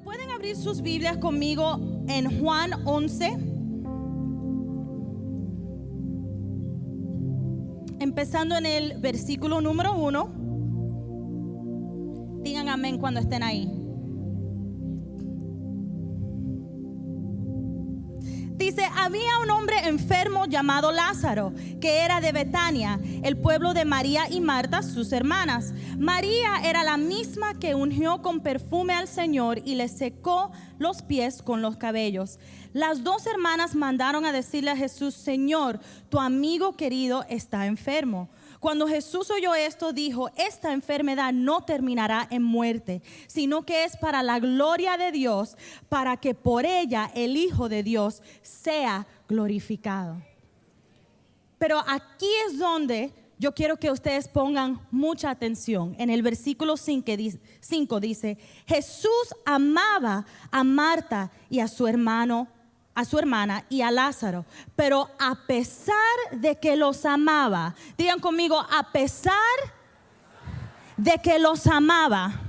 ¿Pueden abrir sus Biblias conmigo en Juan 11? Empezando en el versículo número 1. Digan amén cuando estén ahí. Dice, había un hombre enfermo llamado Lázaro, que era de Betania, el pueblo de María y Marta, sus hermanas. María era la misma que ungió con perfume al Señor y le secó los pies con los cabellos. Las dos hermanas mandaron a decirle a Jesús, Señor, tu amigo querido está enfermo. Cuando Jesús oyó esto, dijo, esta enfermedad no terminará en muerte, sino que es para la gloria de Dios, para que por ella el Hijo de Dios sea glorificado. Pero aquí es donde yo quiero que ustedes pongan mucha atención. En el versículo 5 dice, Jesús amaba a Marta y a su hermana y a Lázaro, pero a pesar de que los amaba, digan conmigo, a pesar de que los amaba,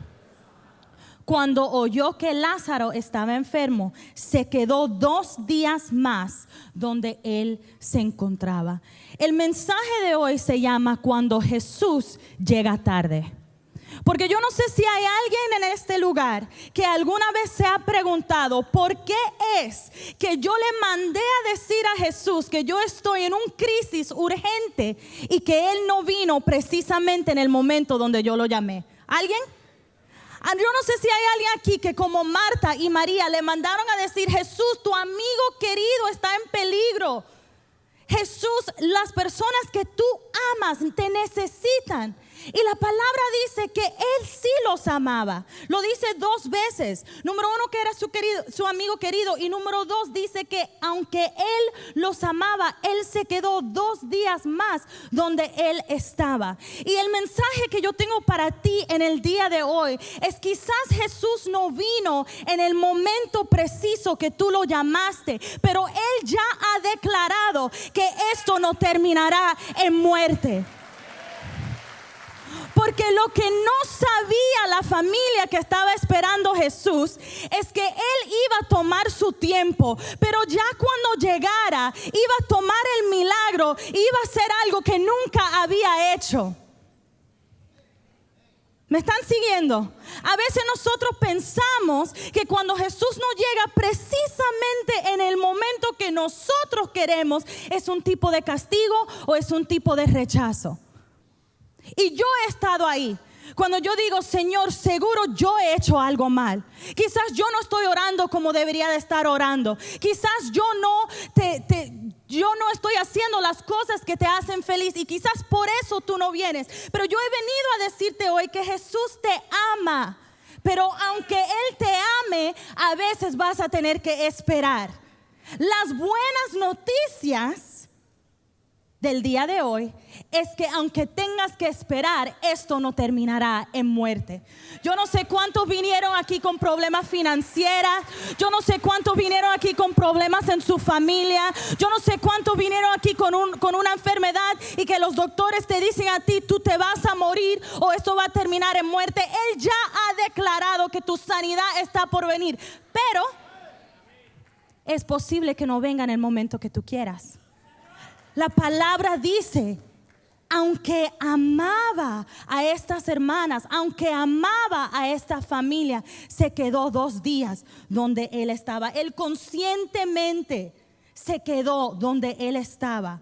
cuando oyó que Lázaro estaba enfermo, se quedó 2 días más donde él se encontraba. El mensaje de hoy se llama Cuando Jesús llega tarde. Porque yo no sé si hay alguien en este lugar que alguna vez se ha preguntado ¿por qué es que yo le mandé a decir a Jesús que yo estoy en un crisis urgente y que Él no vino precisamente en el momento donde yo lo llamé? ¿Alguien? Yo no sé si hay alguien aquí que como Marta y María le mandaron a decir Jesús, tu amigo querido está en peligro. Jesús, las personas que tú amas te necesitan. Y la palabra dice que Él sí los amaba. Lo dice 2 veces. Número 1 que era su amigo querido. Y número 2 dice que aunque Él los amaba, Él se quedó 2 días más donde Él estaba. Y el mensaje que yo tengo para ti en el día de hoy es quizás Jesús no vino en el momento preciso que tú lo llamaste, pero Él ya ha declarado que esto no terminará en muerte. Porque lo que no sabía la familia que estaba esperando Jesús es que Él iba a tomar su tiempo, pero ya cuando llegara iba a tomar el milagro, iba a hacer algo que nunca había hecho. ¿Me están siguiendo? A veces nosotros pensamos que cuando Jesús no llega precisamente en el momento que nosotros queremos, es un tipo de castigo o es un tipo de rechazo. Y yo he estado ahí. Cuando yo digo, Señor, seguro yo he hecho algo mal. Quizás yo no estoy orando como debería de estar orando. Quizás yo no estoy haciendo las cosas que te hacen feliz. Y quizás por eso tú no vienes. Pero yo he venido a decirte hoy que Jesús te ama. Pero aunque Él te ame, a veces vas a tener que esperar. Las buenas noticias del día de hoy es que aunque tengas que esperar, esto no terminará en muerte. Yo no sé cuántos vinieron aquí con problemas financieros. Yo no sé cuántos vinieron aquí con problemas en su familia. Yo no sé cuántos vinieron aquí con una enfermedad y que los doctores te dicen a ti, tú te vas a morir o esto va a terminar en muerte. Él ya ha declarado que tu sanidad está por venir, pero es posible que no venga en el momento que tú quieras. La palabra dice, aunque amaba a estas hermanas, aunque amaba a esta familia, se quedó 2 días donde Él estaba. Él conscientemente se quedó donde Él estaba.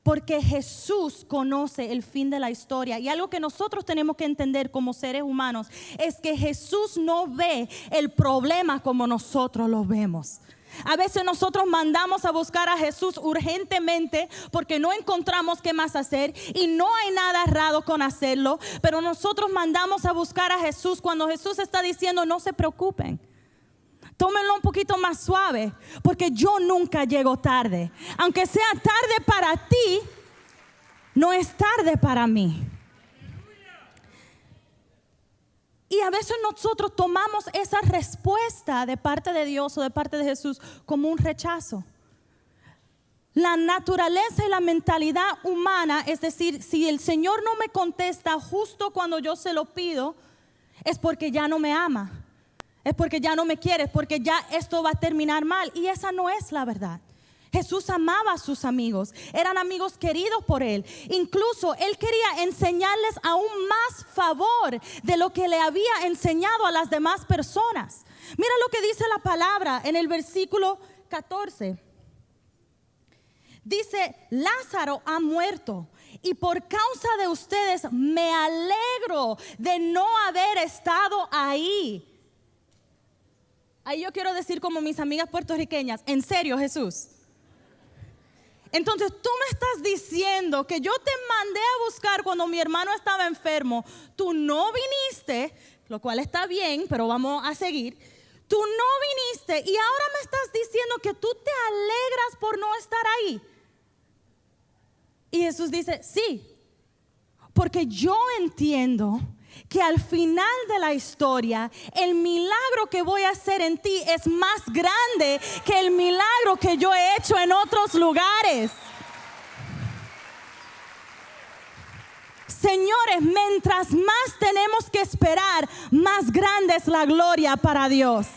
Porque Jesús conoce el fin de la historia. Y algo que nosotros tenemos que entender como seres humanos es que Jesús no ve el problema como nosotros lo vemos. A veces nosotros mandamos a buscar a Jesús urgentemente porque no encontramos qué más hacer y no hay nada errado con hacerlo, pero nosotros mandamos a buscar a Jesús cuando Jesús está diciendo no se preocupen, tómenlo un poquito más suave porque yo nunca llego tarde. Aunque sea tarde para ti, no es tarde para mí. Y a veces nosotros tomamos esa respuesta de parte de Dios o de parte de Jesús como un rechazo. La naturaleza y la mentalidad humana, es decir, si el Señor no me contesta justo cuando yo se lo pido, es porque ya no me ama. es porque ya no me quieres, porque ya esto va a terminar mal. Y esa no es la verdad. Jesús amaba a sus amigos, eran amigos queridos por Él. Incluso Él quería enseñarles aún más favor de lo que le había enseñado a las demás personas. Mira lo que dice la palabra en el versículo 14. Dice: Lázaro ha muerto, y por causa de ustedes me alegro de no haber estado ahí. Ahí yo quiero decir como mis amigas puertorriqueñas: ¿en serio, Jesús? Entonces tú me estás diciendo que yo te mandé a buscar cuando mi hermano estaba enfermo, tú no viniste, lo cual está bien, pero vamos a seguir. Tú no viniste y ahora me estás diciendo que tú te alegras por no estar ahí. Y Jesús dice: sí, porque yo entiendo que al final de la historia el milagro que voy a hacer en ti es más grande que el milagro que yo he hecho en otros lugares. Señores, mientras más tenemos que esperar, más grande es la gloria para Dios.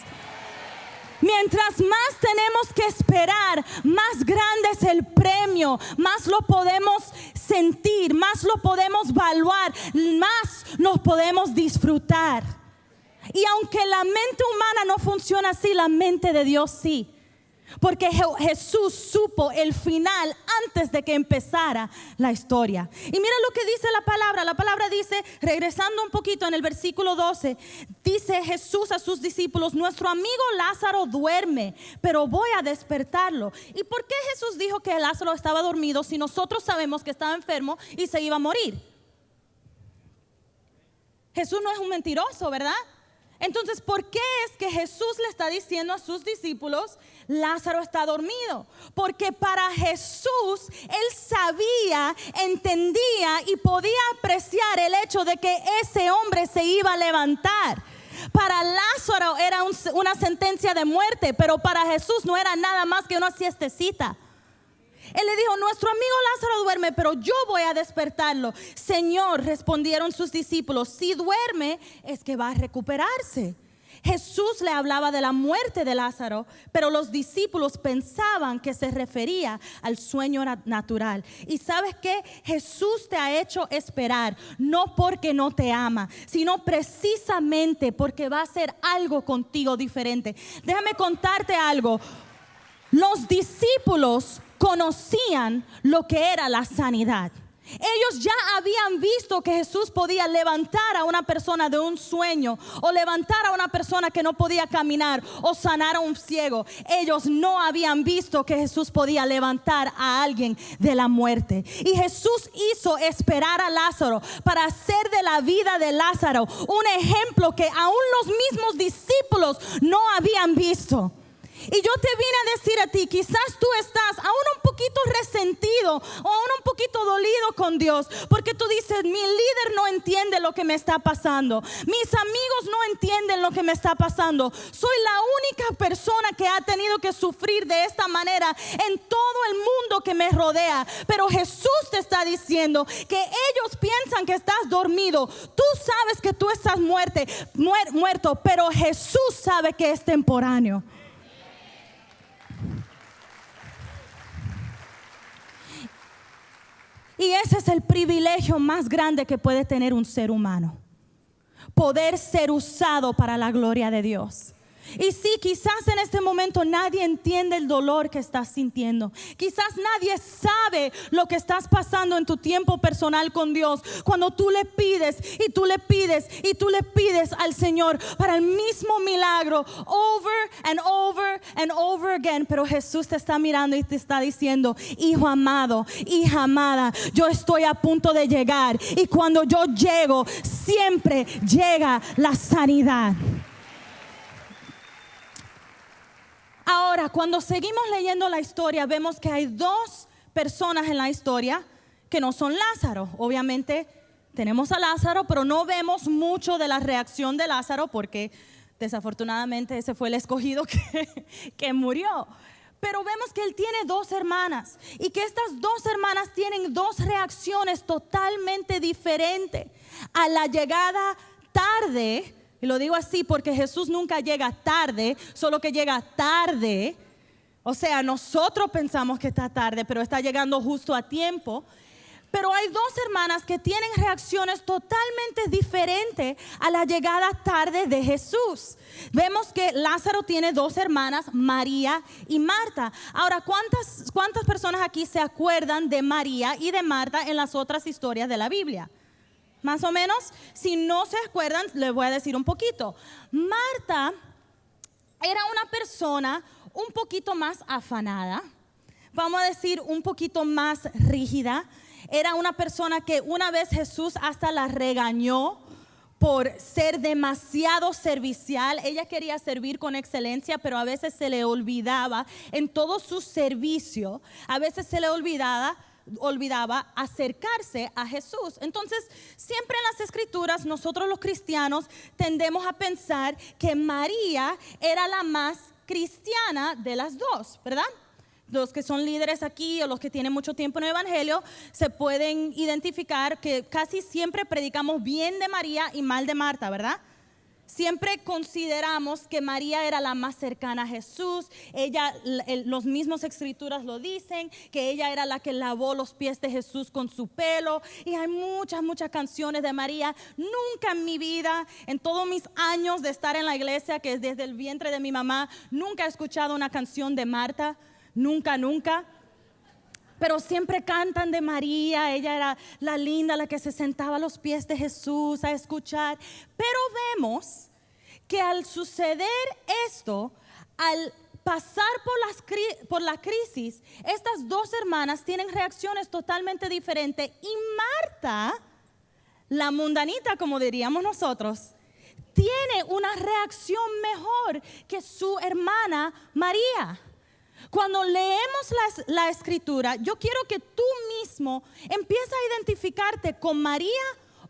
Mientras más tenemos que esperar, más grande es el premio, más lo podemos sentir, más lo podemos evaluar, más nos podemos disfrutar. Y aunque la mente humana no funciona así, la mente de Dios sí. Porque Jesús supo el final antes de que empezara la historia. Y mira lo que dice la palabra. La palabra dice, regresando un poquito en el versículo 12, dice Jesús a sus discípulos: nuestro amigo Lázaro duerme, pero voy a despertarlo. ¿Y por qué Jesús dijo que Lázaro estaba dormido si nosotros sabemos que estaba enfermo y se iba a morir? Jesús no es un mentiroso, ¿verdad? Entonces, ¿por qué es que Jesús le está diciendo a sus discípulos: Lázaro está dormido? Porque para Jesús, Él sabía, entendía y podía apreciar el hecho de que ese hombre se iba a levantar. Para Lázaro era una sentencia de muerte, pero para Jesús no era nada más que una siestecita. Él le dijo: nuestro amigo Lázaro duerme, pero yo voy a despertarlo. Señor, respondieron sus discípulos, si duerme es que va a recuperarse. Jesús le hablaba de la muerte de Lázaro, pero los discípulos pensaban que se refería al sueño natural. Y ¿sabes qué? Jesús te ha hecho esperar, no porque no te ama, sino precisamente porque va a hacer algo contigo diferente. Déjame contarte algo. Los discípulos conocían lo que era la sanidad. Ellos ya habían visto que Jesús podía levantar a una persona de un sueño, o levantar a una persona que no podía caminar, o sanar a un ciego. Ellos no habían visto que Jesús podía levantar a alguien de la muerte. Y Jesús hizo esperar a Lázaro para hacer de la vida de Lázaro un ejemplo que aún los mismos discípulos no habían visto. Y yo te vine a decir a ti, quizás tú estás aún un poquito resentido o aún un poquito dolido con Dios, porque tú dices: mi líder no entiende lo que me está pasando, mis amigos no entienden lo que me está pasando, soy la única persona que ha tenido que sufrir de esta manera en todo el mundo que me rodea. Pero Jesús te está diciendo que ellos piensan que estás dormido, tú sabes que tú estás muerto, pero Jesús sabe que es temporáneo. Y ese es el privilegio más grande que puede tener un ser humano: poder ser usado para la gloria de Dios. Y sí, quizás en este momento nadie entiende el dolor que estás sintiendo. Quizás nadie sabe lo que estás pasando en tu tiempo personal con Dios, cuando tú le pides y tú le pides y tú le pides al Señor para el mismo milagro, over and over and over again. Pero Jesús te está mirando y te está diciendo: hijo amado, hija amada, yo estoy a punto de llegar, y cuando yo llego siempre llega la sanidad. Ahora, cuando seguimos leyendo la historia, vemos que hay dos personas en la historia que no son Lázaro. Obviamente tenemos a Lázaro, pero no vemos mucho de la reacción de Lázaro, porque desafortunadamente ese fue el escogido que murió. Pero vemos que él tiene dos hermanas, y que estas dos hermanas tienen dos reacciones totalmente diferentes a la llegada tarde Y lo digo así porque Jesús nunca llega tarde, solo que llega tarde. O sea, nosotros pensamos que está tarde, pero está llegando justo a tiempo. Pero hay dos hermanas que tienen reacciones totalmente diferentes a la llegada tarde de Jesús. Vemos que Lázaro tiene dos hermanas, María y Marta. Ahora, ¿cuántas personas aquí se acuerdan de María y de Marta en las otras historias de la Biblia? Más o menos. Si no se acuerdan, les voy a decir un poquito. Marta era una persona un poquito más afanada, vamos a decir un poquito más rígida. Era una persona que una vez Jesús hasta la regañó por ser demasiado servicial. Ella quería servir con excelencia, pero a veces se le olvidaba en todo su servicio, a veces se le olvidaba acercarse a Jesús. Entonces, siempre en las escrituras, nosotros los cristianos tendemos a pensar que María era la más cristiana de las dos, ¿verdad? Los que son líderes aquí o los que tienen mucho tiempo en el evangelio se pueden identificar que casi siempre predicamos bien de María y mal de Marta, ¿verdad? Siempre consideramos que María era la más cercana a Jesús. Los mismos escrituras lo dicen, que ella era la que lavó los pies de Jesús con su pelo. Y hay muchas canciones de María. Nunca en mi vida, en todos mis años de estar en la iglesia, que es desde el vientre de mi mamá, nunca he escuchado una canción de Marta. Nunca. Pero siempre cantan de María. Ella era la linda, la que se sentaba a los pies de Jesús a escuchar. Pero vemos que al suceder esto, al pasar por la crisis, estas dos hermanas tienen reacciones totalmente diferentes. Y Marta, la mundanita, como diríamos nosotros, tiene una reacción mejor que su hermana María. Cuando leemos la escritura, yo quiero que tú mismo empieces a identificarte con María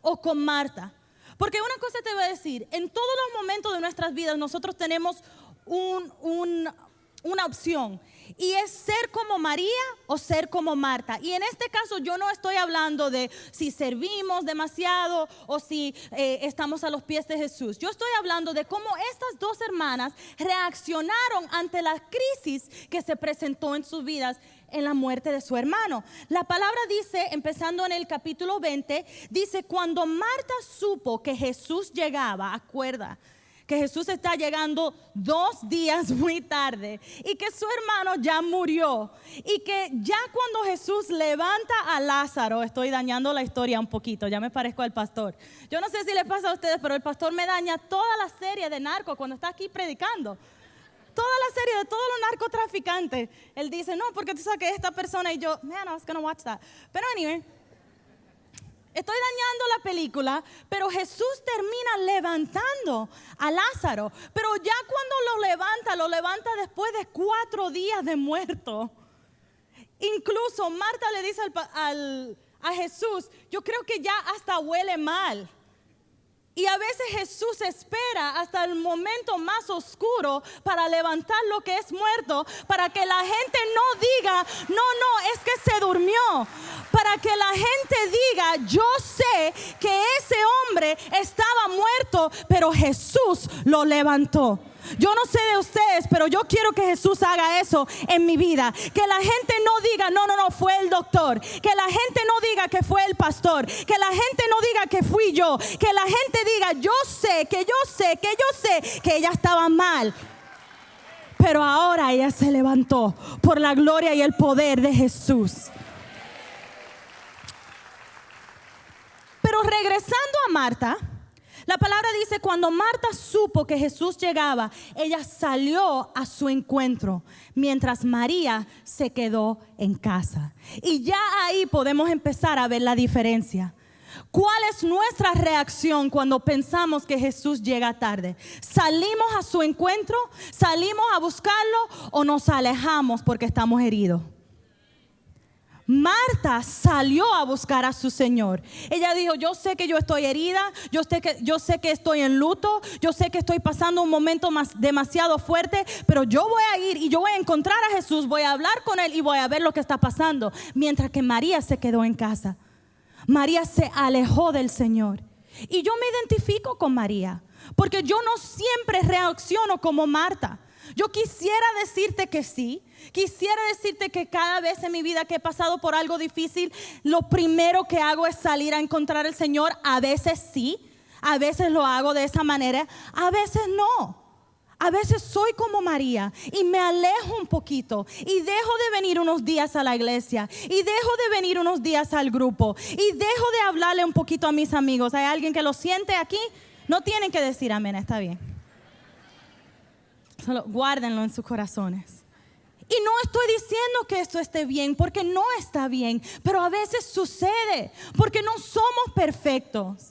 o con Marta. Porque una cosa te voy a decir, en todos los momentos de nuestras vidas nosotros tenemos una opción. Y es ser como María o ser como Marta. Y en este caso yo no estoy hablando de si servimos demasiado o si estamos a los pies de Jesús. Yo estoy hablando de cómo estas dos hermanas reaccionaron ante la crisis que se presentó en sus vidas en la muerte de su hermano. La palabra dice, empezando en el capítulo 20, dice: cuando Marta supo que Jesús llegaba, acuerda que Jesús está llegando 2 días muy tarde y que su hermano ya murió, y que ya cuando Jesús levanta a Lázaro, estoy dañando la historia un poquito, ya me parezco al pastor. Yo no sé si les pasa a ustedes, pero el pastor me daña toda la serie de Narcos cuando está aquí predicando. Toda la serie de todos los narcotraficantes. Él dice, no, porque tú sabes que esta persona, y yo, man, I was gonna watch that. Pero anyway, estoy dañando la película, pero Jesús termina levantando a Lázaro. Pero ya cuando lo levanta después de 4 días de muerto. Incluso Marta le dice a Jesús, yo creo que ya hasta huele mal. Y a veces Jesús espera hasta el momento más oscuro para levantar lo que es muerto, para que la gente no diga, no, es que se durmió. Para que la gente diga, yo sé que ese hombre estaba muerto, pero Jesús lo levantó. Yo no sé de ustedes, pero yo quiero que Jesús haga eso en mi vida. Que la gente no diga, no, fue el doctor. Que la gente no diga que fue el pastor. Que la gente no diga que fui yo. Que la gente diga, yo sé que ella estaba mal, pero ahora ella se levantó por la gloria y el poder de Jesús. Pero regresando a Marta, la palabra dice, cuando Marta supo que Jesús llegaba, ella salió a su encuentro, mientras María se quedó en casa. Y ya ahí podemos empezar a ver la diferencia. ¿Cuál es nuestra reacción cuando pensamos que Jesús llega tarde? ¿Salimos a su encuentro? ¿Salimos a buscarlo? ¿O nos alejamos porque estamos heridos? Marta salió a buscar a su Señor. Ella dijo, yo sé que yo estoy herida, yo sé que estoy en luto, yo sé que estoy pasando un momento demasiado fuerte, pero yo voy a ir y yo voy a encontrar a Jesús, voy a hablar con Él y voy a ver lo que está pasando. Mientras que María se quedó en casa. María se alejó del Señor. Y yo me identifico con María, porque yo no siempre reacciono como Marta. Yo quisiera decirte que sí, quisiera decirte que cada vez en mi vida que he pasado por algo difícil, lo primero que hago es salir a encontrar al Señor. A veces sí, a veces lo hago de esa manera, a veces no. A veces soy como María y me alejo un poquito y dejo de venir unos días a la iglesia y dejo de venir unos días al grupo y dejo de hablarle un poquito a mis amigos. ¿Hay alguien que lo siente aquí? No tienen que decir amén, está bien. Solo guárdenlo en sus corazones. Y no estoy diciendo que esto esté bien, porque no está bien, pero a veces sucede porque no somos perfectos.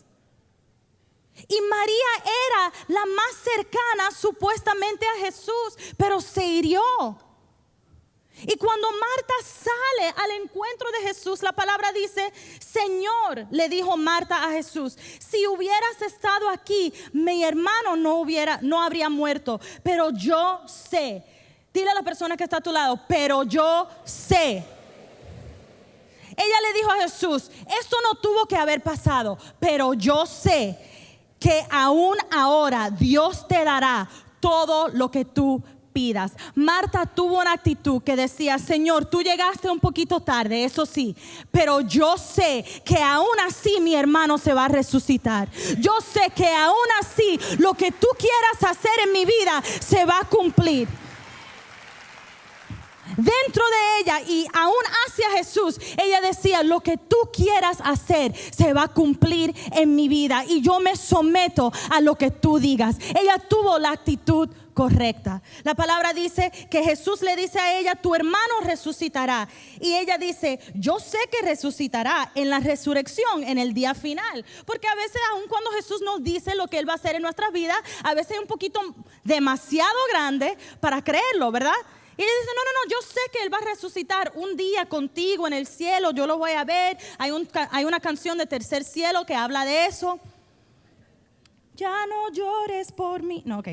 Y María era la más cercana supuestamente a Jesús, pero se hirió. Y cuando Marta sale al encuentro de Jesús, la palabra dice: Señor, le dijo Marta a Jesús, si hubieras estado aquí, mi hermano no habría muerto. Pero yo sé, dile a la persona que está a tu lado, pero yo sé. Ella le dijo a Jesús, esto no tuvo que haber pasado, pero yo sé que aún ahora Dios te dará todo lo que tú pidas. Marta tuvo una actitud que decía: Señor, tú llegaste un poquito tarde, eso sí, pero yo sé que aún así mi hermano se va a resucitar. Yo sé que aún así lo que tú quieras hacer en mi vida se va a cumplir. Dentro de ella y aún hacia Jesús, ella decía: lo que tú quieras hacer se va a cumplir en mi vida y yo me someto a lo que tú digas. Ella tuvo la actitud correcta. La palabra dice que Jesús le dice a ella: tu hermano resucitará. Y ella dice: yo sé que resucitará en la resurrección, en el día final. Porque a veces, aun cuando Jesús nos dice lo que Él va a hacer en nuestras vidas, a veces es un poquito demasiado grande para creerlo, ¿verdad? Y ella dice: no, yo sé que Él va a resucitar un día contigo en el cielo, yo lo voy a ver. Hay una canción de Tercer Cielo que habla de eso. Ya no llores por mí. No, ok.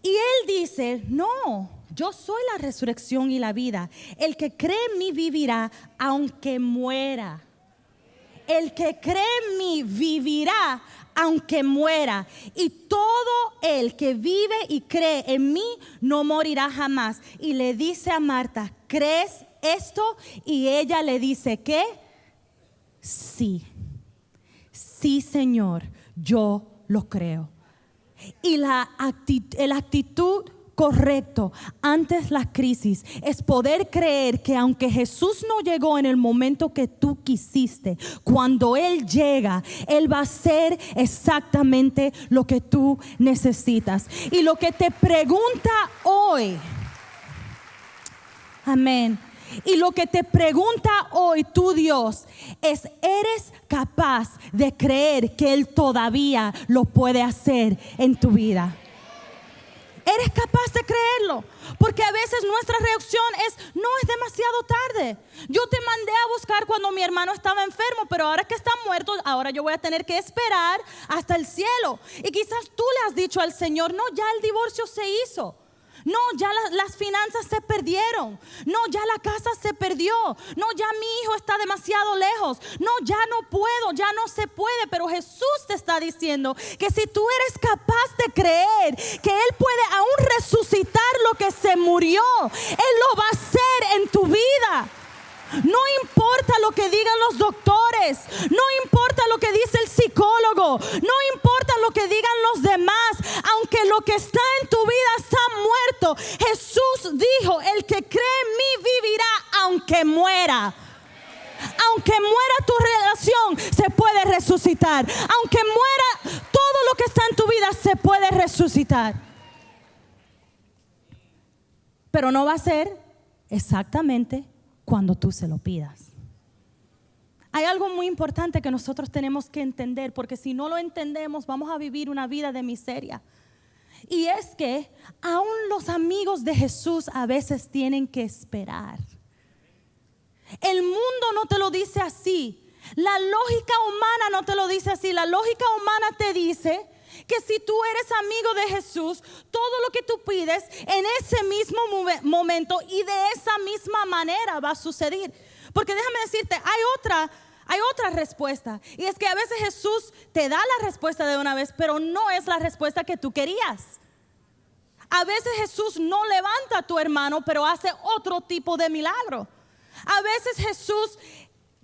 Y Él dice: no, yo soy la resurrección y la vida. El que cree en mí vivirá aunque muera. El que cree en mí vivirá aunque muera. Y todo el que vive y cree en mí no morirá jamás. Y le dice a Marta: ¿crees esto? Y ella le dice: ¿qué? Sí. Sí, Señor, yo lo creo. Y la actitud correcto antes la crisis es poder creer que aunque Jesús no llegó en el momento que tú quisiste, cuando Él llega, Él va a hacer exactamente lo que tú necesitas. Y lo que te pregunta hoy, amén, y lo que te pregunta hoy tu Dios es: ¿eres capaz de creer que Él todavía lo puede hacer en tu vida? ¿Eres capaz de creerlo? Porque a veces nuestra reacción es: no, es demasiado tarde. Yo te mandé a buscar cuando mi hermano estaba enfermo, pero ahora que está muerto, ahora yo voy a tener que esperar hasta el cielo. Y quizás tú le has dicho al Señor: no, ya el divorcio se hizo. No, ya las finanzas se perdieron. No, ya la casa se perdió. No, ya mi hijo está demasiado lejos. No, ya no puedo, ya no se puede. Pero Jesús te está diciendo que si tú eres capaz de creer que Él puede aún resucitar lo que se murió, Él lo va a hacer en tu vida. No importa lo que digan los doctores, no importa lo que dice el psicólogo, no importa lo que digan los demás, aunque lo que está en tu vida está muerto. Jesús dijo: el que cree en mí vivirá aunque muera. Aunque muera tu relación, se puede resucitar. Aunque muera todo lo que está en tu vida, se puede resucitar. Pero no va a ser exactamente cuando tú se lo pidas. Hay algo muy importante que nosotros tenemos que entender, porque si no lo entendemos vamos a vivir una vida de miseria. Y es que aún los amigos de Jesús a veces tienen que esperar. El mundo no te lo dice así. La lógica humana no te lo dice así. La lógica humana te dice que si tú eres amigo de Jesús, todo lo que tú pides en ese mismo momento y de esa misma manera va a suceder. Porque déjame decirte, Hay otra respuesta, y es que a veces Jesús te da la respuesta de una vez, pero no es la respuesta que tú querías. A veces Jesús no levanta a tu hermano, pero hace otro tipo de milagro. A veces Jesús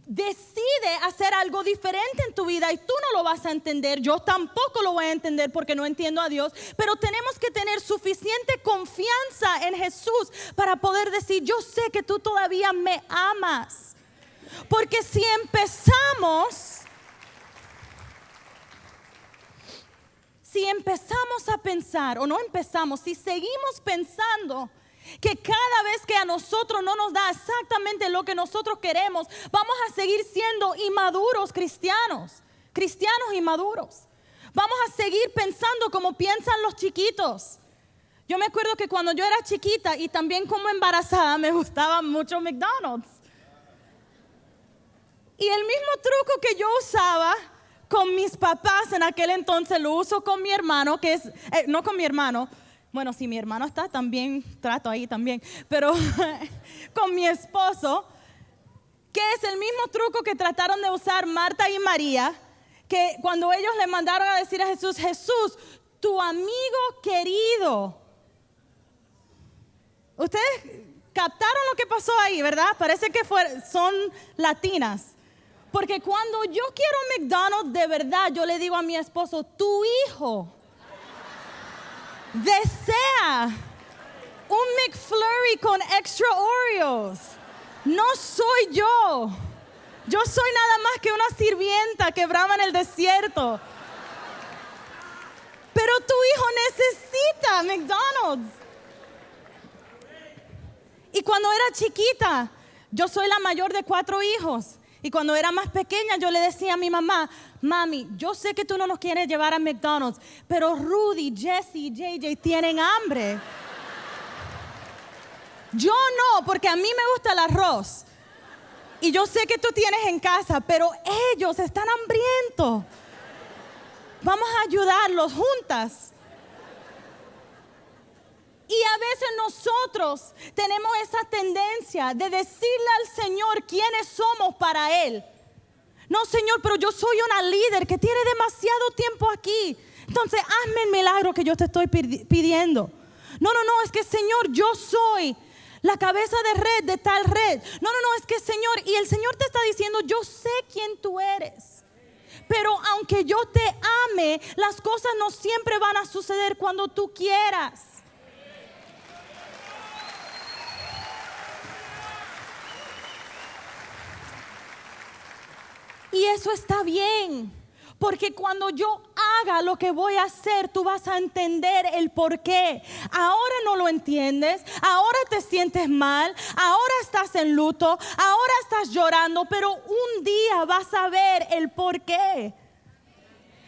decide hacer algo diferente en tu vida y tú no lo vas a entender. Yo tampoco lo voy a entender porque no entiendo a Dios, pero tenemos que tener suficiente confianza en Jesús para poder decir: yo sé que tú todavía me amas. Porque si empezamos a pensar, o no empezamos, si seguimos pensando que cada vez que a nosotros no nos da exactamente lo que nosotros queremos, vamos a seguir siendo inmaduros cristianos inmaduros. Vamos a seguir pensando como piensan los chiquitos. Yo me acuerdo que cuando yo era chiquita y también como embarazada me gustaba mucho McDonald's. Y el mismo truco que yo usaba con mis papás en aquel entonces lo uso con mi hermano, que es, no con mi hermano. Bueno, si mi hermano está, también trato ahí también. Pero con mi esposo, que es el mismo truco que trataron de usar Marta y María, que cuando ellos le mandaron a decir a Jesús: Jesús, tu amigo querido. Ustedes captaron lo que pasó ahí, ¿verdad? Parece que son latinas. Porque cuando yo quiero McDonald's de verdad, yo le digo a mi esposo: tu hijo desea un McFlurry con extra Oreos. No soy yo. Yo soy nada más que una sirvienta que brama en el desierto. Pero tu hijo necesita McDonald's. Y cuando era chiquita, yo soy la mayor de 4 hijos. Y cuando era más pequeña, yo le decía a mi mamá: mami, yo sé que tú no nos quieres llevar a McDonald's, pero Rudy, Jesse y JJ tienen hambre. Yo no, porque a mí me gusta el arroz. Y yo sé que tú tienes en casa, pero ellos están hambrientos. Vamos a ayudarlos juntas. Y a veces nosotros tenemos esa tendencia de decirle al Señor quiénes somos para Él. No, Señor, pero yo soy una líder que tiene demasiado tiempo aquí. Entonces, hazme el milagro que yo te estoy pidiendo. No, es que, Señor, yo soy la cabeza de red de tal red. No, es que, Señor, y el Señor te está diciendo: yo sé quién tú eres. Pero aunque yo te ame, las cosas no siempre van a suceder cuando tú quieras. Y eso está bien, porque cuando yo haga lo que voy a hacer, tú vas a entender el por qué. Ahora no lo entiendes, ahora te sientes mal, ahora estás en luto, ahora estás llorando, pero un día vas a ver el por qué.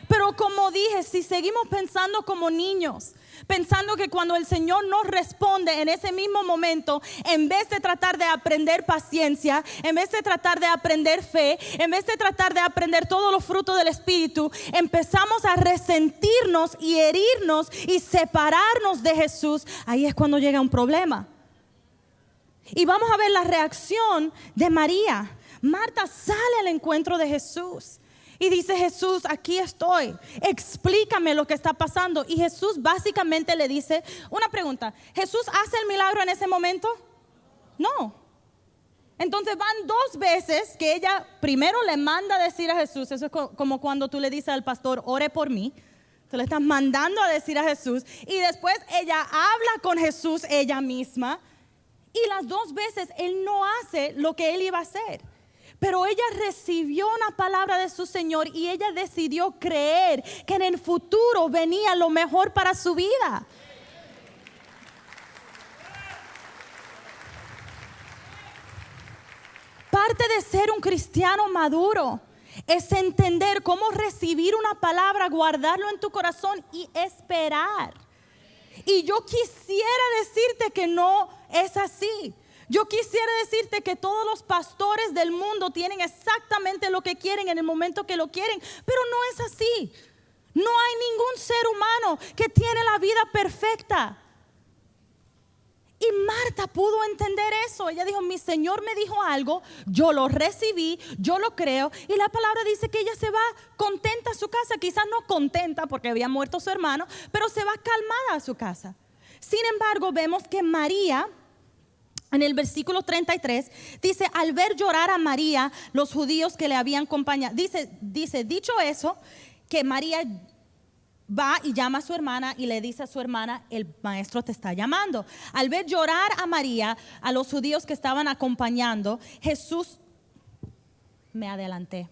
Pero como dije, si seguimos pensando como niños, pensando que cuando el Señor nos responde en ese mismo momento, en vez de tratar de aprender paciencia, en vez de tratar de aprender fe, en vez de tratar de aprender todos los frutos del Espíritu, empezamos a resentirnos y herirnos y separarnos de Jesús. Ahí es cuando llega un problema. Y vamos a ver la reacción de María. Marta sale al encuentro de Jesús y dice: Jesús, aquí estoy, explícame lo que está pasando. Y Jesús básicamente le dice una pregunta: ¿Jesús hace el milagro en ese momento? No. Entonces van 2 veces que ella primero le manda a decir a Jesús. Eso es como cuando tú le dices al pastor: ore por mí. Tú le estás mandando a decir a Jesús. Y después ella habla con Jesús ella misma. Y las 2 veces él no hace lo que él iba a hacer. Pero ella recibió una palabra de su Señor y ella decidió creer que en el futuro venía lo mejor para su vida. Parte de ser un cristiano maduro es entender cómo recibir una palabra, guardarlo en tu corazón y esperar. Y yo quisiera decirte que no es así. Yo quisiera decirte que todos los pastores del mundo tienen exactamente lo que quieren en el momento que lo quieren, pero no es así. No hay ningún ser humano que tiene la vida perfecta. Y Marta pudo entender eso. Ella dijo, mi Señor me dijo algo, yo lo recibí, yo lo creo. Y la palabra dice que ella se va contenta a su casa. Quizás no contenta porque había muerto su hermano, pero se va calmada a su casa. Sin embargo, vemos que María, en el versículo 33, dice, al ver llorar a María, los judíos que le habían acompañado. Dice, dicho eso, que María va y llama a su hermana y le dice a su hermana, el maestro te está llamando. Al ver llorar a María, a los judíos que estaban acompañando, Jesús, me adelanté.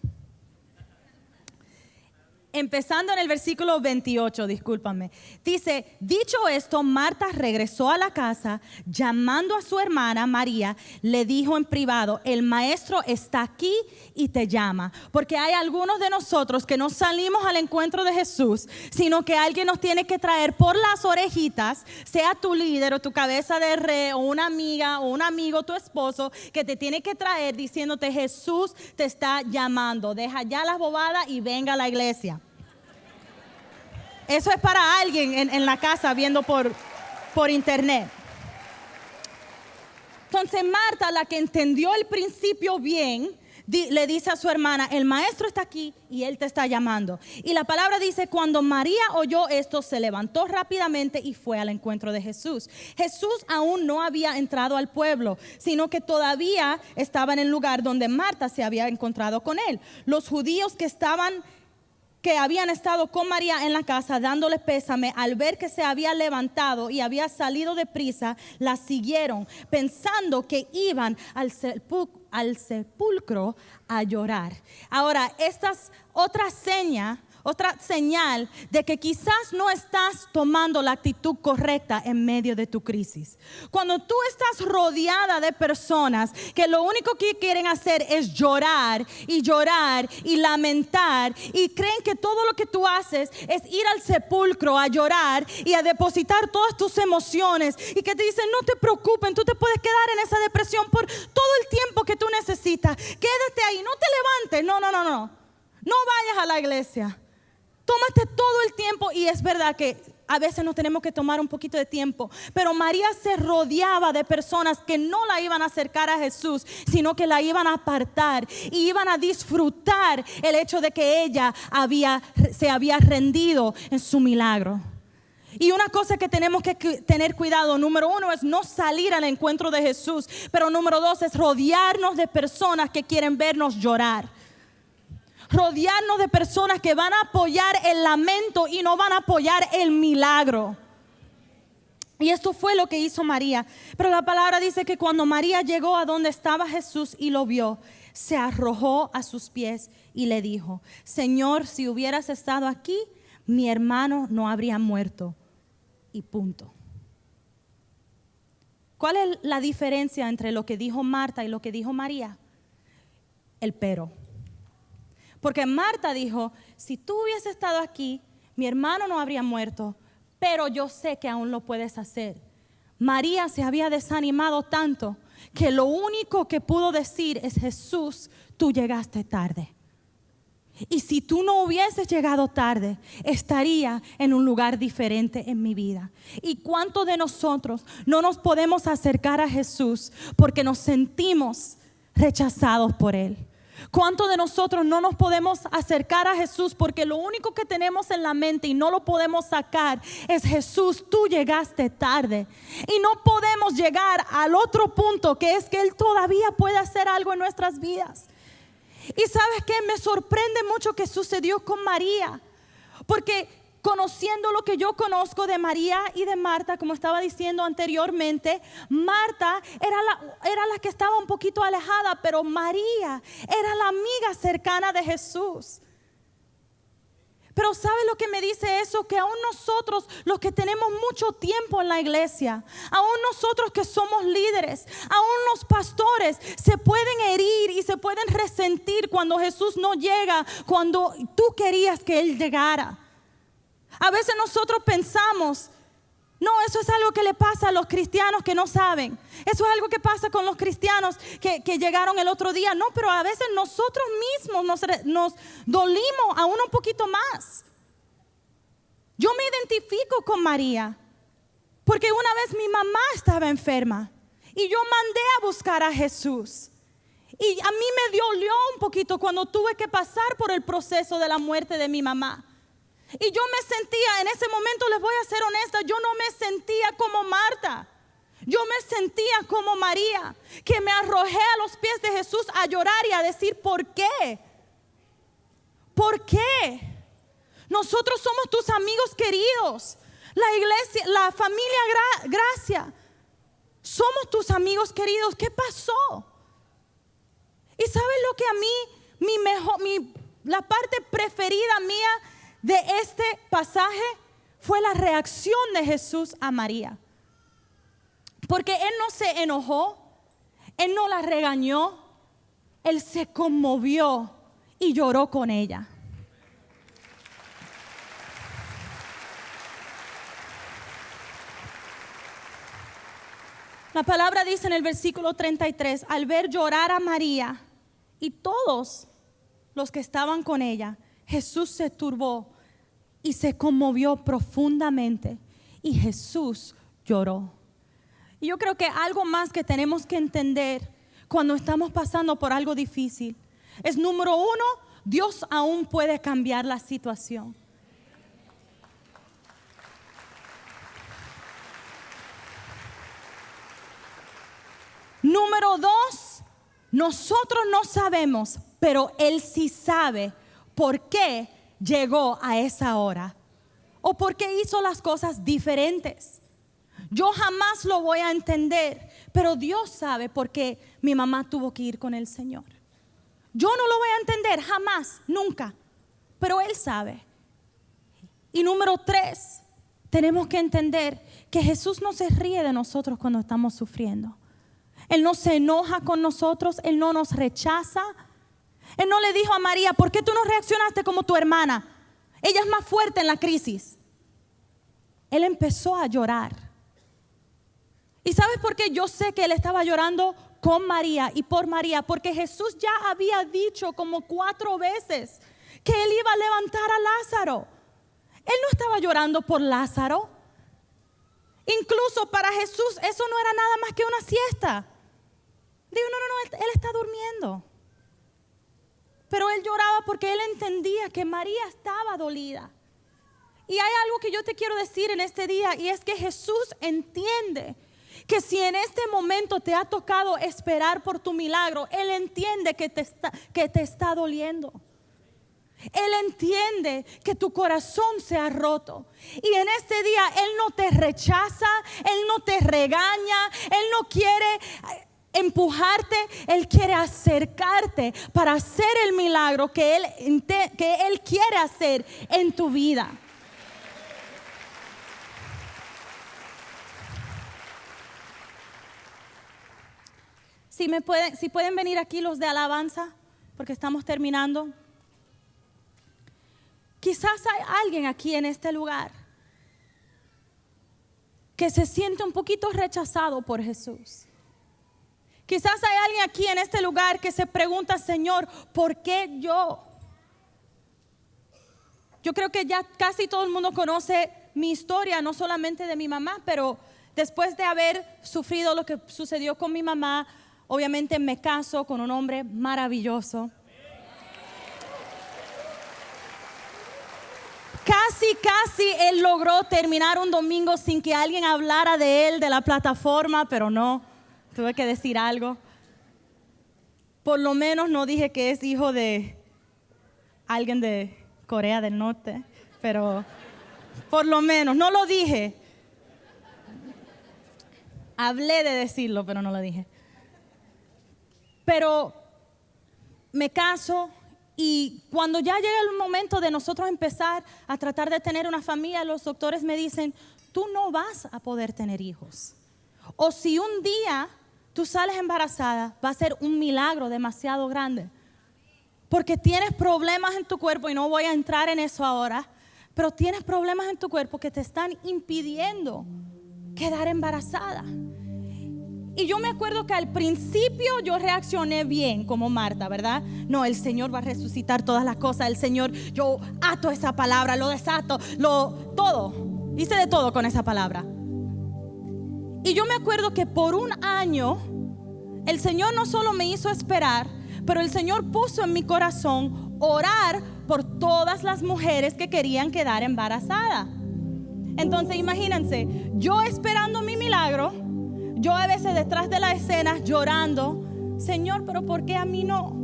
Empezando en el versículo 28, discúlpame. Dice, dicho esto, Marta regresó a la casa, llamando a su hermana María, le dijo en privado, el maestro está aquí y te llama. Porque hay algunos de nosotros que no salimos al encuentro de Jesús, sino que alguien nos tiene que traer por las orejitas, sea tu líder o tu cabeza de rey o una amiga o un amigo, tu esposo, que te tiene que traer diciéndote, Jesús te está llamando. Deja ya las bobadas y venga a la iglesia. Eso es para alguien en la casa viendo por internet. Entonces Marta, la que entendió el principio bien, le dice a su hermana, el maestro está aquí y él te está llamando. Y la palabra dice, cuando María oyó esto, se levantó rápidamente y fue al encuentro de Jesús. Jesús aún no había entrado al pueblo, sino que todavía estaba en el lugar donde Marta se había encontrado con él. Los judíos que habían estado con María en la casa dándole pésame, al ver que se había levantado y había salido de prisa, la siguieron pensando que iban al sepulcro a llorar. Ahora, esta es otra señal de que quizás no estás tomando la actitud correcta en medio de tu crisis. Cuando tú estás rodeada de personas que lo único que quieren hacer es llorar y lamentar y creen que todo lo que tú haces es ir al sepulcro a llorar y a depositar todas tus emociones y que te dicen no te preocupes, tú te puedes quedar en esa depresión por todo el tiempo que tú necesitas, quédate ahí, no te levantes, no vayas a la iglesia. Tómate todo el tiempo. Y es verdad que a veces nos tenemos que tomar un poquito de tiempo, pero María se rodeaba de personas que no la iban a acercar a Jesús, sino que la iban a apartar y iban a disfrutar el hecho de que ella se había rendido en su milagro. Y una cosa que tenemos que tener cuidado, número 1 es no salir al encuentro de Jesús, pero número 2 es rodearnos de personas que quieren vernos llorar. Rodearnos de personas que van a apoyar el lamento y no van a apoyar el milagro. Y esto fue lo que hizo María. Pero la palabra dice que cuando María llegó a donde estaba Jesús y lo vio, se arrojó a sus pies y le dijo, Señor, si hubieras estado aquí, mi hermano no habría muerto. Y punto. ¿Cuál es la diferencia entre lo que dijo Marta y lo que dijo María? El pero. Porque Marta dijo, si tú hubieses estado aquí, mi hermano no habría muerto, pero yo sé que aún lo puedes hacer. María se había desanimado tanto que lo único que pudo decir es, Jesús, tú llegaste tarde. Y si tú no hubieses llegado tarde, estaría en un lugar diferente en mi vida. ¿Y cuántos de nosotros no nos podemos acercar a Jesús porque nos sentimos rechazados por Él? ¿Cuántos de nosotros no nos podemos acercar a Jesús porque lo único que tenemos en la mente y no lo podemos sacar es Jesús, tú llegaste tarde? Y no podemos llegar al otro punto, que es que Él todavía puede hacer algo en nuestras vidas. Y ¿sabes qué? Me sorprende mucho que sucedió con María, porque conociendo lo que yo conozco de María y de Marta, como estaba diciendo anteriormente, Marta era la que estaba un poquito alejada, pero María era la amiga cercana de Jesús. Pero ¿sabe lo que me dice eso? Que aún nosotros, los que tenemos mucho tiempo en la iglesia, aún nosotros que somos líderes, aún los pastores se pueden herir y se pueden resentir cuando Jesús no llega, cuando tú querías que Él llegara. A veces nosotros pensamos, no, eso es algo que le pasa a los cristianos que no saben. Eso es algo que pasa con los cristianos que llegaron el otro día. No, pero a veces nosotros mismos nos dolimos aún un poquito más. Yo me identifico con María, Porque una vez mi mamá estaba enferma y yo mandé a buscar a Jesús. Y a mí me dolió un poquito cuando tuve que pasar por el proceso de la muerte de mi mamá. Y yo me sentía, en ese momento les voy a ser honesta, yo no me sentía como Marta. Yo me sentía como María, que me arrojé a los pies de Jesús a llorar y a decir, ¿por qué? ¿Por qué? Nosotros somos tus amigos queridos. La iglesia, la familia Gracia. Somos tus amigos queridos. ¿Qué pasó? Y ¿sabes lo que a mí, la parte preferida mía de este pasaje fue la reacción de Jesús a María? Porque Él no se enojó, Él no la regañó, Él se conmovió y lloró con ella. La palabra dice en el versículo 33, al ver llorar a María y todos los que estaban con ella, Jesús se turbó y se conmovió profundamente y Jesús lloró. Y yo creo que algo más que tenemos que entender cuando estamos pasando por algo difícil es, número uno, Dios aún puede cambiar la situación. Número dos, nosotros no sabemos, pero Él sí sabe por qué llegó a esa hora o por qué hizo las cosas diferentes. Yo jamás lo voy a entender, pero Dios sabe por qué mi mamá tuvo que ir con el Señor. Yo no lo voy a entender jamás, nunca, pero Él sabe. Y número tres, tenemos que entender que Jesús no se ríe de nosotros cuando estamos sufriendo. Él no se enoja con nosotros, Él no nos rechaza. Él no le dijo a María, ¿por qué tú no reaccionaste como tu hermana? Ella es más fuerte en la crisis. Él empezó a llorar. ¿Y sabes por qué yo sé que Él estaba llorando con María y por María? Porque Jesús ya había dicho como 4 veces que Él iba a levantar a Lázaro. Él no estaba llorando por Lázaro. Incluso para Jesús eso no era nada más que una siesta. Digo, no, Él está durmiendo. Pero Él lloraba porque Él entendía que María estaba dolida. Y hay algo que yo te quiero decir en este día, y es que Jesús entiende que si en este momento te ha tocado esperar por tu milagro, Él entiende que te está doliendo. Él entiende que tu corazón se ha roto. Y en este día Él no te rechaza, Él no te regaña, Él no quiere empujarte, Él quiere acercarte para hacer el milagro que Él quiere hacer en tu vida. Si pueden venir aquí los de alabanza, porque estamos terminando. Quizás hay alguien aquí en este lugar que se siente un poquito rechazado por Jesús. Quizás hay alguien aquí en este lugar que se pregunta, Señor, ¿por qué yo? Yo creo que ya casi todo el mundo conoce mi historia, no solamente de mi mamá, pero después de haber sufrido lo que sucedió con mi mamá, obviamente me caso con un hombre maravilloso. Casi él logró terminar un domingo sin que alguien hablara de él, de la plataforma, pero no, tuve que decir algo. Por lo menos no dije que es hijo de alguien de Corea del Norte, pero por lo menos, no lo dije. Hablé de decirlo, pero no lo dije. Pero me caso. Y cuando ya llega el momento de nosotros empezar a tratar de tener una familia, los doctores me dicen, tú no vas a poder tener hijos. O si un día tú sales embarazada, va a ser un milagro demasiado grande. Porque tienes problemas en tu cuerpo, y no voy a entrar en eso ahora, pero tienes problemas en tu cuerpo que te están impidiendo quedar embarazada. Y yo me acuerdo que al principio yo reaccioné bien como Marta, ¿verdad? No, el Señor va a resucitar todas las cosas. El Señor, yo ato esa palabra, lo desato, todo. Hice de todo con esa palabra. Y yo me acuerdo que por un año el Señor no solo me hizo esperar, pero el Señor puso en mi corazón orar por todas las mujeres que querían quedar embarazadas. Entonces imagínense, yo esperando mi milagro, yo a veces detrás de las escenas llorando, Señor, pero ¿por qué a mí no?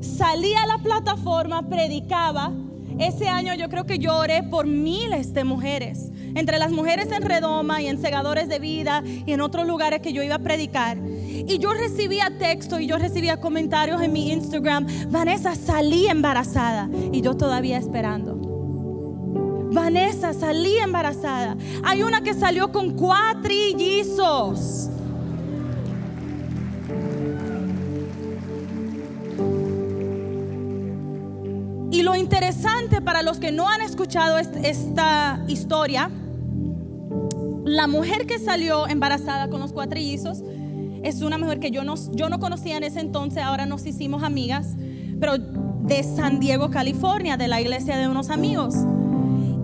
Salí a la plataforma, predicaba. Ese año yo creo que yo oré por miles de mujeres, entre las mujeres en Redoma y en Segadores de Vida y en otros lugares que yo iba a predicar. Y yo recibía textos y yo recibía comentarios en mi Instagram: Vanessa, salí embarazada. Y yo todavía esperando. Vanessa, salí embarazada. Hay una que salió con cuatrillizos. Y lo interesante, para los que no han escuchado esta historia, la mujer que salió embarazada con los cuatrillizos es una mujer que yo no conocía en ese entonces. Ahora nos hicimos amigas, pero de San Diego, California, de la iglesia de unos amigos.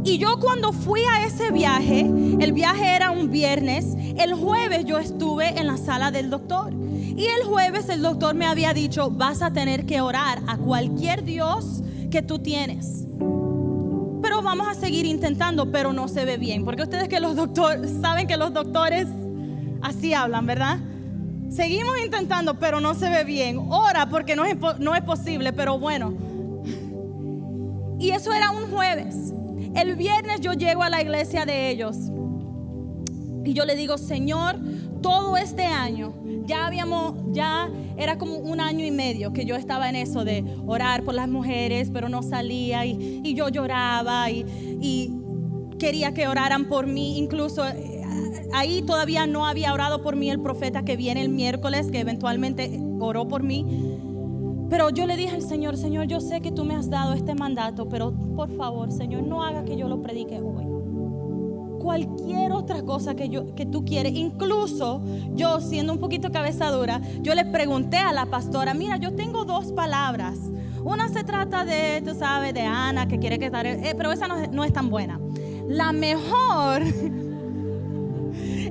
Y yo cuando fui a ese viaje, el viaje era un viernes, el jueves yo estuve en la sala del doctor. Y el jueves el doctor me había dicho: vas a tener que orar a cualquier Dios que tú tienes, pero vamos a seguir intentando, pero no se ve bien. Porque ustedes que los doctores saben que los doctores así hablan, ¿verdad? Seguimos intentando, pero no se ve bien. Ora porque no es posible, pero bueno. Y eso era un jueves. El viernes yo llego a la iglesia de ellos y yo le digo: Señor, todo este año ya era como un año y medio que yo estaba en eso de orar por las mujeres, pero no salía, y yo lloraba y quería que oraran por mí. Incluso ahí todavía no había orado por mí el profeta que viene el miércoles, que eventualmente oró por mí. Pero yo le dije al Señor: Señor, yo sé que tú me has dado este mandato, pero por favor, Señor, no haga que yo lo predique hoy. Cualquier otra cosa que tú quieres. Incluso yo, siendo un poquito cabeza dura, yo le pregunté a la pastora: mira, yo tengo 2 palabras. Una se trata de, tú sabes, de Ana, que quiere que pero esa no es tan buena. La mejor.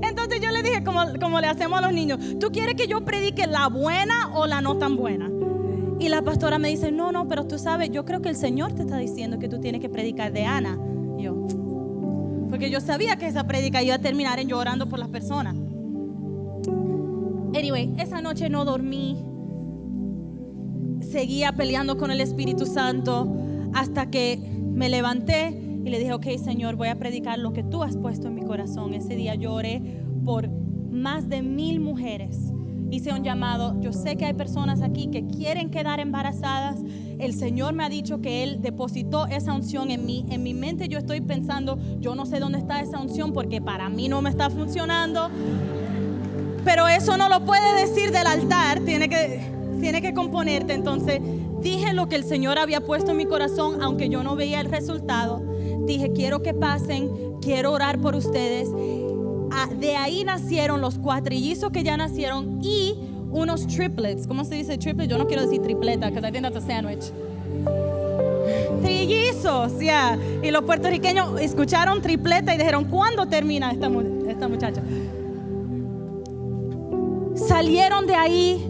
Entonces yo le dije, como le hacemos a los niños: ¿tú quieres que yo predique la buena o la no tan buena? Y la pastora me dice: no, pero tú sabes, yo creo que el Señor te está diciendo que tú tienes que predicar de Ana. Y yo, porque yo sabía que esa prédica iba a terminar en llorando por las personas. Anyway, esa noche no dormí. Seguía peleando con el Espíritu Santo hasta que me levanté y le dije: ok, Señor, voy a predicar lo que tú has puesto en mi corazón. Ese día yo oré por más de 1000 mujeres. Hice un llamado. Yo sé que hay personas aquí que quieren quedar embarazadas. El Señor me ha dicho que Él depositó esa unción en mí. En mi mente yo estoy pensando: yo no sé dónde está esa unción, porque para mí no me está funcionando. Pero eso no lo puede decir del altar. Tiene que componerte. Entonces dije lo que el Señor había puesto en mi corazón, aunque yo no veía el resultado. Dije: quiero que pasen, quiero orar por ustedes. De ahí nacieron los cuatrillizos que ya nacieron y unos triplets. ¿Cómo se dice triplets? Yo no quiero decir tripleta, because I think that's a sandwich. Trillizos, yeah. Y los puertorriqueños escucharon tripleta y dijeron: ¿cuándo termina esta muchacha? Salieron de ahí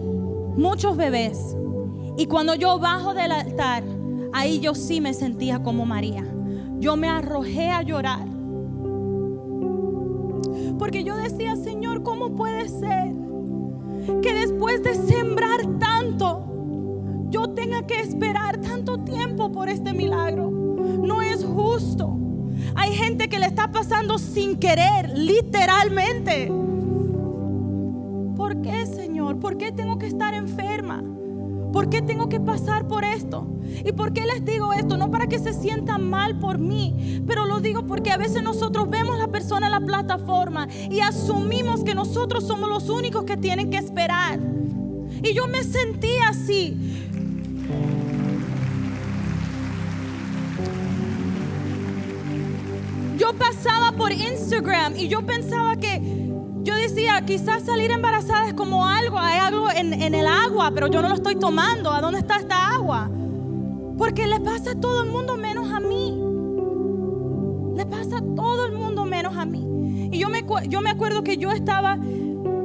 muchos bebés. Y cuando yo bajo del altar, ahí yo sí me sentía como María. Yo me arrojé a llorar. Porque yo decía: Señor, ¿cómo puede ser que después de sembrar tanto, yo tenga que esperar tanto tiempo por este milagro? No es justo. Hay gente que le está pasando sin querer, literalmente. ¿Por qué, Señor? ¿Por qué tengo que estar enferma? ¿Por qué tengo que pasar por esto? ¿Y por qué les digo esto? No para que se sientan mal por mí, pero lo digo porque a veces nosotros vemos a la persona en la plataforma y asumimos que nosotros somos los únicos que tienen que esperar. Y yo me sentí así. Yo pasaba por Instagram y yo pensaba que, yo decía, quizás salir embarazada es como algo, hay algo en el agua, pero yo no lo estoy tomando. ¿A dónde está esta agua? Porque le pasa a todo el mundo menos a mí. Le pasa a todo el mundo menos a mí. Y yo me yo me acuerdo que yo estaba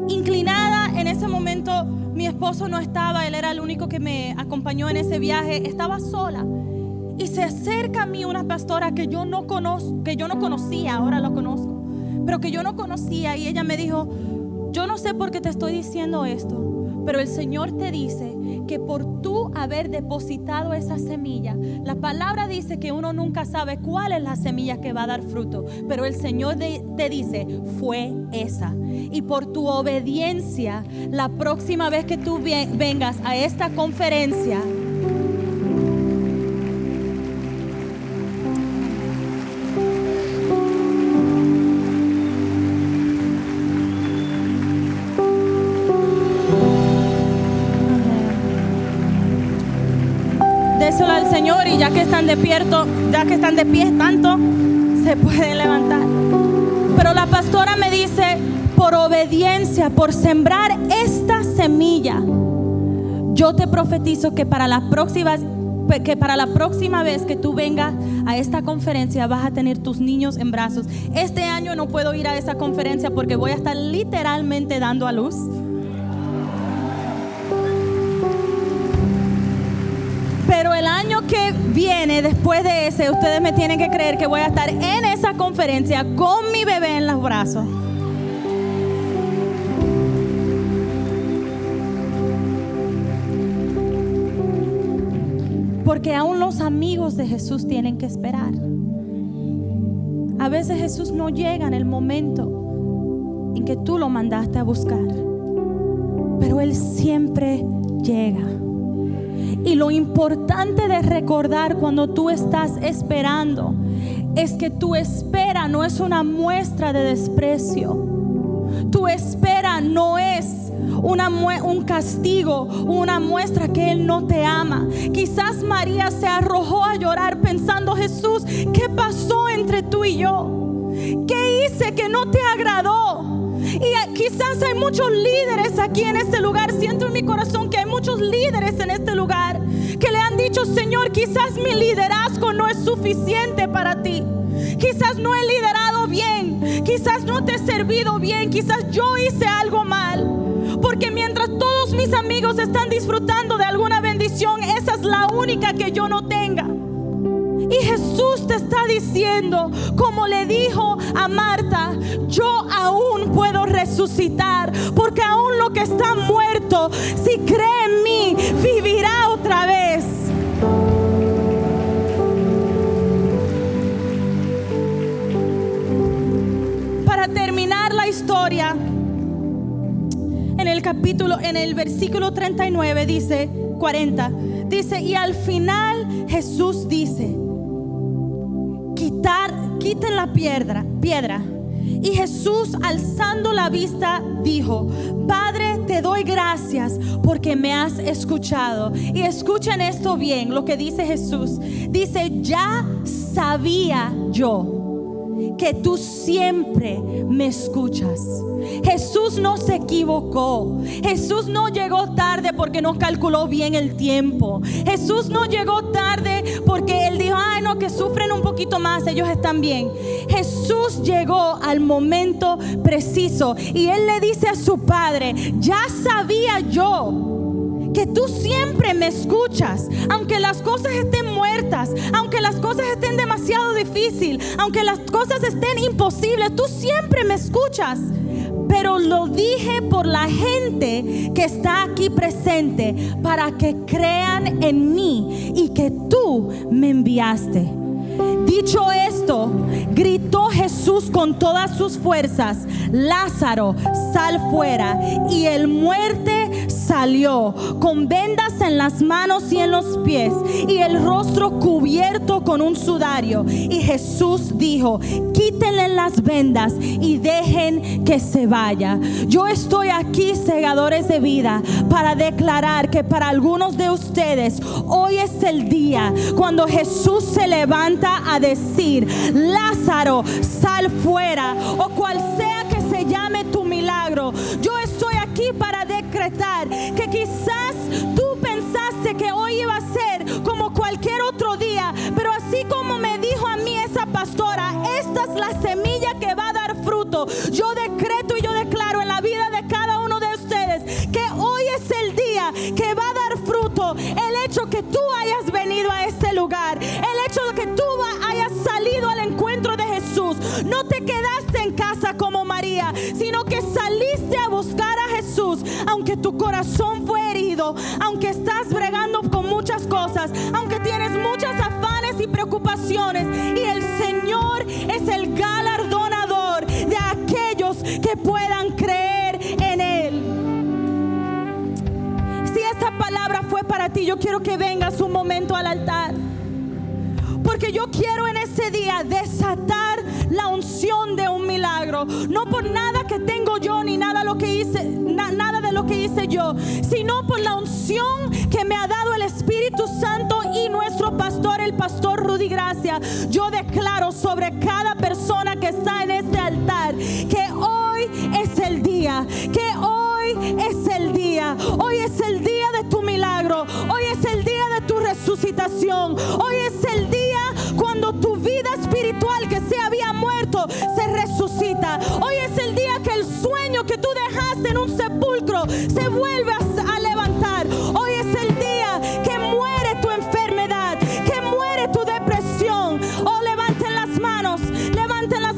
inclinada en ese momento. Mi esposo no estaba, él era el único que me acompañó en ese viaje. Estaba sola y se acerca a mí una pastora que yo no conocía, ahora lo conozco, pero que yo no conocía, y ella me dijo: yo no sé por qué te estoy diciendo esto, pero el Señor te dice que por tú haber depositado esa semilla, la palabra dice que uno nunca sabe cuál es la semilla que va a dar fruto, pero el Señor te dice: fue esa. Y por tu obediencia, la próxima vez que tú vengas a esta conferencia, déselo al Señor, y ya que están de pie tanto, se pueden levantar. Pero la pastora me dice: por obediencia, por sembrar esta semilla, yo te profetizo que para la próxima vez que tú vengas a esta conferencia vas a tener tus niños en brazos. Este año no puedo ir a esa conferencia porque voy a estar literalmente dando a luz. Pero el año que viene, después de ese, ustedes me tienen que creer que voy a estar en esa conferencia con mi bebé en los brazos. Porque aún los amigos de Jesús tienen que esperar. A veces Jesús no llega en el momento en que tú lo mandaste a buscar, pero Él siempre llega. Y lo importante de recordar cuando tú estás esperando es que tu espera no es una muestra de desprecio. Tu espera no es un castigo, una muestra que Él no te ama. Quizás María se arrojó a llorar pensando: Jesús, ¿qué pasó entre tú y yo? ¿Qué hice que no te agradó? Y quizás hay muchos líderes aquí en este lugar. Siento en mi corazón que hay muchos líderes en este lugar que le han dicho: Señor, quizás mi liderazgo no es suficiente para ti. Quizás no he liderado bien, quizás no te he servido bien, quizás yo hice algo mal. Porque mientras todos mis amigos están disfrutando de alguna bendición, esa es la única que yo no tenga. Y Jesús te está diciendo, como le dijo a Marta: yo aún puedo resucitar, porque aún lo que está muerto, si cree en mí, vivirá otra vez. Para terminar la historia, en el versículo 39 dice, 40, dice: y al final Jesús dice: quiten la piedra. Y Jesús, alzando la vista, dijo: Padre, te doy gracias porque me has escuchado. Y escuchen esto bien, lo que dice Jesús. Dice: ya sabía yo que tú siempre me escuchas. Jesús no se equivocó. Jesús no llegó tarde porque no calculó bien el tiempo. Jesús no llegó tarde porque Él dijo: ay, no, que sufren un poquito más, ellos están bien. Jesús llegó al momento preciso y Él le dice a su Padre: ya sabía yo que tú siempre me escuchas, aunque las cosas estén muertas, aunque las cosas estén demasiado difíciles, aunque las cosas estén imposibles, tú siempre me escuchas. Pero lo dije por la gente que está aquí presente, para que crean en mí y que tú me enviaste. Dicho esto, gritó Jesús con todas sus fuerzas: Lázaro, sal fuera. Y el muerto salió con vendas en las manos y en los pies, y el rostro cubierto con un sudario. Y Jesús dijo: quítenle las vendas y dejen que se vaya. Yo estoy aquí, segadores de vida, para declarar que para algunos de ustedes hoy es el día cuando Jesús se levanta a decir: Lázaro, sal fuera, o cual sea que se llame tu milagro. Yo estoy aquí para decretar que quizás tú pensaste que hoy iba a ser como cualquier otro día, pero así como me dijo a mí esa pastora, esta es la semilla que va a dar fruto. fruto. Yo decreto y yo declaro en la vida de cada uno de ustedes que hoy es el día que va a dar fruto. El hecho que tú hayas venido a este lugar, el hecho de que tú hayas salido al encuentro de Jesús. No te quedaste en casa como María, sino que saliste a buscar a Jesús. Aunque tu corazón fue herido, aunque estás bregando con muchas cosas, aunque tienes muchas afanes y preocupaciones, y el Señor es el galardonador de aquellos que puedan creer en Él. Si esta palabra fue para ti, yo quiero que vengas un momento al altar, porque yo quiero en ese día desatar la unción de un milagro. No por nada que tengo yo, ni nada lo que hice, nada de lo que hice yo, sino por la unción que me ha dado el Espíritu Santo y nuestro pastor, el pastor Rudy Gracia. Yo declaro sobre cada persona que está en este altar que hoy es el día, que hoy es el día. Hoy es el día de tu milagro. Hoy es el día de tu resucitación. Hoy es el día cuando tu vida espiritual que se había muerto se resucita. Hoy es el día que el sueño que tú dejaste en un sepulcro se vuelve a levantar. Hoy es el día que muere tu enfermedad, que muere tu depresión. Oh, levanten las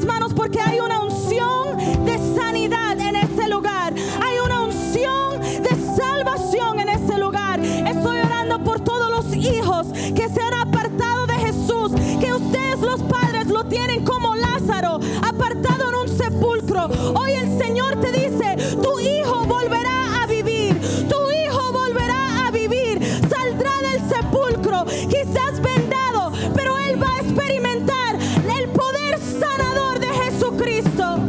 manos, porque hay una unción de sanidad en ese lugar. Hay una unción de salvación en ese lugar. Estoy orando por todos los hijos que se han apartado de Jesús, que ustedes los padres lo tienen como Lázaro, apartado en un sepulcro. Hoy el Señor te dice: tu hijo volverá a vivir, tu hijo volverá a vivir, saldrá del sepulcro, quizás vendado, pero él va a experimentar el poder sanador de Jesucristo.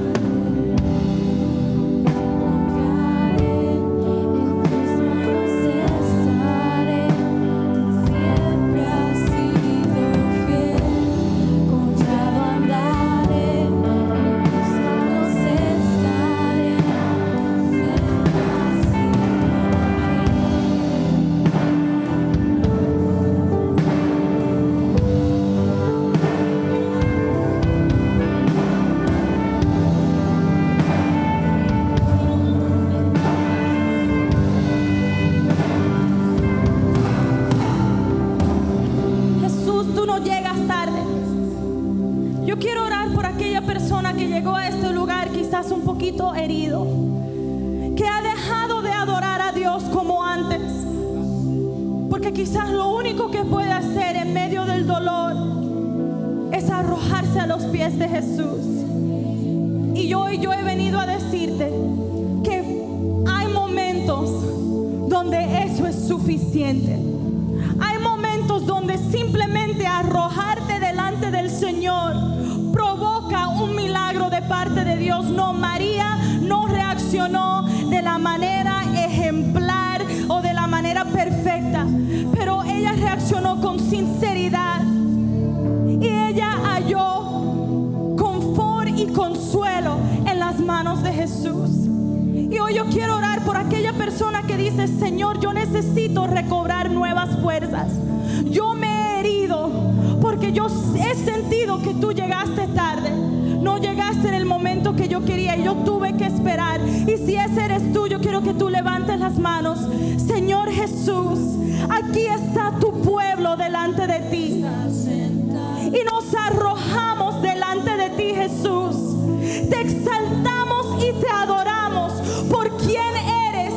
Yo quiero orar por aquella persona que llegó a este lugar quizás un poquito herido, que ha dejado de adorar a Dios como antes, porque quizás lo único que puede hacer en medio del dolor es arrojarse a los pies de Jesús. Y yo he venido a decirte que hay momentos donde eso es suficiente. Hay momentos donde simplemente arrojarte delante del Señor provoca un milagro de parte de Dios. No, María no reaccionó de la manera ejemplar o de la manera perfecta, pero ella reaccionó con sinceridad y ella halló confort y consuelo en las manos de Jesús. Y hoy yo quiero orar por aquella persona que dice: Señor, yo necesito recobrar nuevas fuerzas. Yo me he herido porque yo he sentido que tú llegaste tarde. No llegaste en el momento que yo quería y yo tuve que esperar. Y si ese eres tú, yo quiero que tú levantes las manos. Señor Jesús, aquí está tu pueblo delante de ti. Y nos arrojamos delante de ti, Jesús. Te exaltamos y te adoramos por quien eres,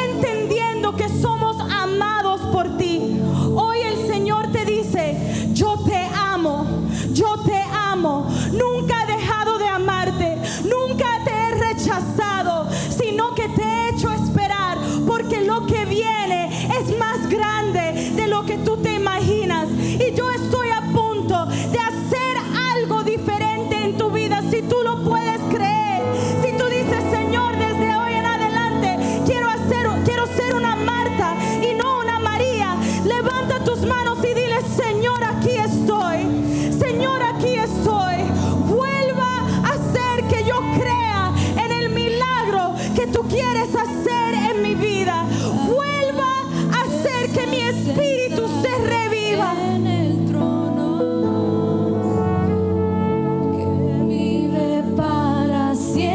entendiendo que somos amados por ti. Hoy el Señor te dice: yo te amo, yo te amo. Nunca he dejado de amarte, nunca te he rechazado, sino que te he hecho esperar, porque lo que viene es más grande de lo que tú te imaginas. Y yo estoy a punto de hacer algo diferente en tu vida, si tú lo puedes creer. Si tú dices: Señor, desde hoy en adelante quiero ser una Marta y no una María, levanta tus manos y dile: Señor, aquí estoy. Señor, aquí estoy. Vuelva a hacer que yo crea en el milagro que tú quieres hacer en mi vida. Vuelva a hacer que mi espíritu se reviva. En el trono que vive para siempre.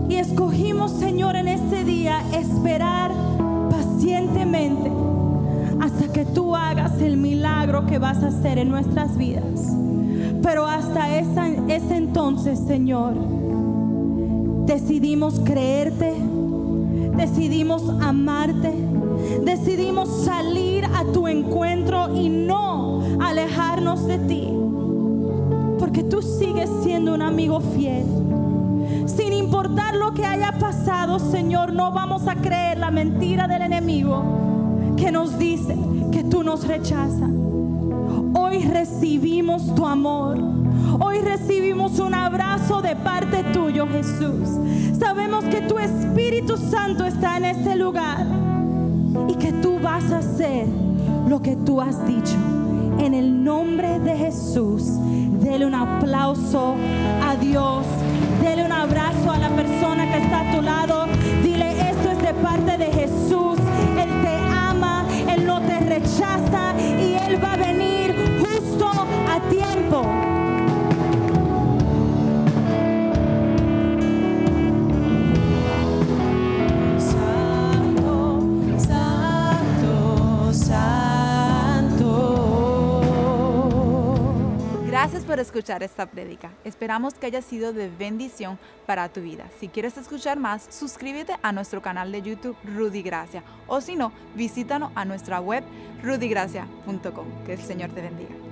Y escogimos, Señor, en este día esperar pacientemente hasta que tú hagas el milagro que vas a hacer en nuestras vidas. Pero hasta ese entonces, Señor, decidimos creerte, decidimos amarte, decidimos salir a tu encuentro y no alejarnos de ti, porque tú sigues siendo un amigo fiel. Sin importar lo que haya pasado, Señor, no vamos a creer la mentira del enemigo que nos dice que tú nos rechazas. Hoy recibimos tu amor. Hoy recibimos un abrazo de parte tuyo, Jesús. Sabemos que tu Espíritu Santo está en este lugar y que tú vas a hacer lo que tú has dicho. En el nombre de Jesús, dele un aplauso a Dios. Dele un abrazo a la persona que está a tu lado. Dile, esto es de parte de Jesús. Él te ama, Él no te rechaza y Él va a venir justo a tiempo. Gracias por escuchar esta prédica. Esperamos que haya sido de bendición para tu vida. Si quieres escuchar más, suscríbete a nuestro canal de YouTube Rudy Gracia. O si no, visítanos a nuestra web rudygracia.com. Que el Señor te bendiga.